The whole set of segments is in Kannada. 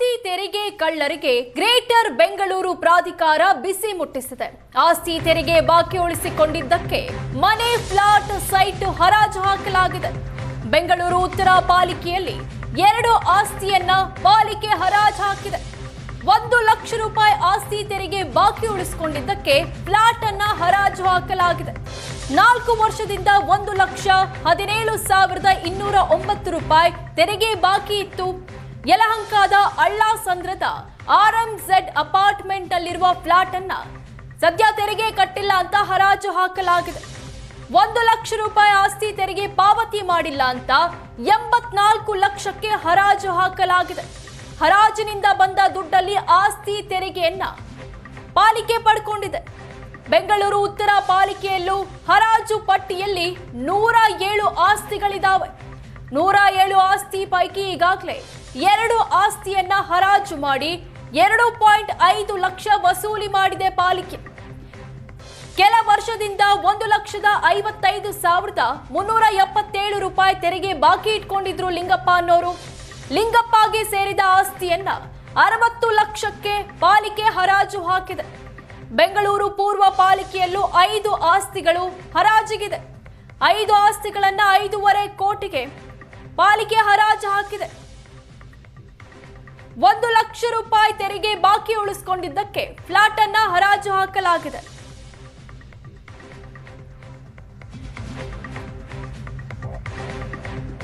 ಆಸ್ತಿ ತೆರಿಗೆ ಕಳ್ಳರಿಗೆ ಗ್ರೇಟರ್ ಬೆಂಗಳೂರು ಪ್ರಾಧಿಕಾರ ಬಿಸಿ ಮುಟ್ಟಿಸಿದೆ. ಆಸ್ತಿ ತೆರಿಗೆ ಬಾಕಿ ಉಳಿಸಿಕೊಂಡಿದ್ದಕ್ಕೆ ಮನೆ, ಫ್ಲಾಟ್, ಸೈಟ್ ಹರಾಜು ಹಾಕಲಾಗಿದೆ. ಬೆಂಗಳೂರು ಉತ್ತರ ಪಾಲಿಕೆಯಲ್ಲಿ 2 ಆಸ್ತಿಯನ್ನ ಪಾಲಿಕೆ ಹರಾಜು ಹಾಕಿದೆ. 1 ಲಕ್ಷ ರೂಪಾಯಿ ಆಸ್ತಿ ತೆರಿಗೆ ಬಾಕಿ ಉಳಿಸಿಕೊಂಡಿದ್ದಕ್ಕೆ ಫ್ಲಾಟ್ ಅನ್ನ ಹರಾಜು ಹಾಕಲಾಗಿದೆ. 4 ವರ್ಷದಿಂದ 1,17,209 ರೂಪಾಯಿ ತೆರಿಗೆ ಬಾಕಿ ಇತ್ತು. ಯಲಹಂಕದ ಅಳ್ಳಾಸಂದ್ರದ RMZ ಅಪಾರ್ಟ್ಮೆಂಟ್ ನಲ್ಲಿರುವ ಫ್ಲಾಟ್ ಅನ್ನ ಸದ್ಯ ತೆರಿಗೆ ಕಟ್ಟಿಲ್ಲ ಅಂತ ಹರಾಜು ಹಾಕಲಾಗಿದೆ. 1 ಲಕ್ಷ ರೂಪಾಯಿ ಆಸ್ತಿ ತೆರಿಗೆ ಪಾವತಿ ಮಾಡಿಲ್ಲ ಅಂತ 84 ಲಕ್ಷಕ್ಕೆ ಹರಾಜು ಹಾಕಲಾಗಿದೆ. ಹರಾಜಿನಿಂದ ಬಂದ ದುಡ್ಡಲ್ಲಿ ಆಸ್ತಿ ತೆರಿಗೆಯನ್ನ ಪಾಲಿಕೆ ಪಡ್ಕೊಂಡಿದೆ. ಬೆಂಗಳೂರು ಉತ್ತರ ಪಾಲಿಕೆಯಲ್ಲೂ ಹರಾಜು ಪಟ್ಟಿಯಲ್ಲಿ 107 ಆಸ್ತಿಗಳಿದಾವೆ. 107 ಆಸ್ತಿ ಪೈಕಿ ಈಗಾಗಲೇ 2 ಆಸ್ತಿಯನ್ನ ಹರಾಜು ಮಾಡಿ 2.5 ಲಕ್ಷ ವಸೂಲಿ ಮಾಡಿದೆ ಪಾಲಿಕೆ. ಕೆಲ ವರ್ಷದಿಂದ 1,55,377 ರೂಪಾಯಿ ತೆರಿಗೆ ಬಾಕಿ ಇಟ್ಕೊಂಡಿದ್ರು ಲಿಂಗಪ್ಪ ಅನ್ನೋರು. ಲಿಂಗಪ್ಪಗೆ ಸೇರಿದ ಆಸ್ತಿಯನ್ನ 60 ಲಕ್ಷಕ್ಕೆ ಪಾಲಿಕೆ ಹರಾಜು ಹಾಕಿದೆ. ಬೆಂಗಳೂರು ಪೂರ್ವ ಪಾಲಿಕೆಯಲ್ಲೂ 5 ಆಸ್ತಿಗಳು ಹರಾಜಿಗಿದೆ. 5 ಆಸ್ತಿಗಳನ್ನ 5.5 ಕೋಟಿಗೆ ಪಾಲಿಕೆ ಹರಾಜು ಹಾಕಿದೆ. 1 ಲಕ್ಷ ರೂಪಾಯಿ ತೆರಿಗೆ ಬಾಕಿ ಉಳಿಸಿಕೊಂಡಿದ್ದಕ್ಕೆ ಫ್ಲಾಟ್ ಅನ್ನ ಹರಾಜು ಹಾಕಲಾಗಿದೆ.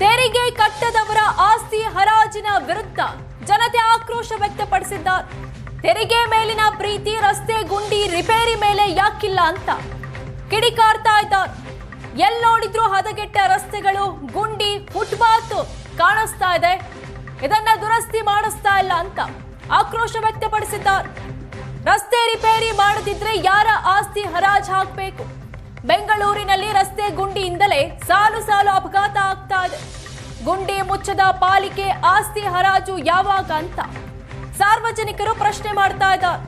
ತೆರಿಗೆ ಕಟ್ಟದವರ ಆಸ್ತಿ ಹರಾಜಿನ ವಿರುದ್ಧ ಜನತೆ ಆಕ್ರೋಶ ವ್ಯಕ್ತಪಡಿಸಿದ್ದಾರೆ. ತೆರಿಗೆ ಮೇಲಿನ ಪ್ರೀತಿ ರಸ್ತೆ ಗುಂಡಿ ರಿಪೇರಿ ಮೇಲೆ ಯಾಕಿಲ್ಲ ಅಂತ ಕಿಡಿಕಾರ್ತಾ ಇದ್ದಾರೆ. ಎಲ್ಲಿ ನೋಡಿದ್ರು ಹದಗೆಟ್ಟ ರಸ್ತೆಗಳು, ಗುಂಡಿ, ಫುಟ್ಪಾತ್ ಕಾಣಿಸ್ತಾ ಇದೆ. ಇದನ್ನ ದುರಸ್ತಿ ಮಾಡಿಸ್ತಾ ಇಲ್ಲ ಅಂತ ಆಕ್ರೋಶ ವ್ಯಕ್ತಪಡಿಸಿದ್ದಾರೆ. ರಸ್ತೆ ರಿಪೇರಿ ಮಾಡದಿದ್ರೆ ಯಾರ ಆಸ್ತಿ ಹರಾಜು ಹಾಕಬೇಕು? ಬೆಂಗಳೂರಿನಲ್ಲಿ ರಸ್ತೆ ಗುಂಡಿಯಿಂದಲೇ ಸಾಲು ಸಾಲು ಅಪಘಾತ ಆಗ್ತಾ ಇದೆ. ಗುಂಡಿ ಮುಚ್ಚದ ಪಾಲಿಕೆ ಆಸ್ತಿ ಹರಾಜು ಯಾವಾಗ ಅಂತ ಸಾರ್ವಜನಿಕರು ಪ್ರಶ್ನೆ ಮಾಡ್ತಾ ಇದ್ದಾರೆ.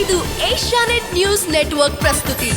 ಇದು ಏಷ್ಯಾನೆಟ್ ನ್ಯೂಸ್ ನೆಟ್ವರ್ಕ್ ಪ್ರಸ್ತುತಿ.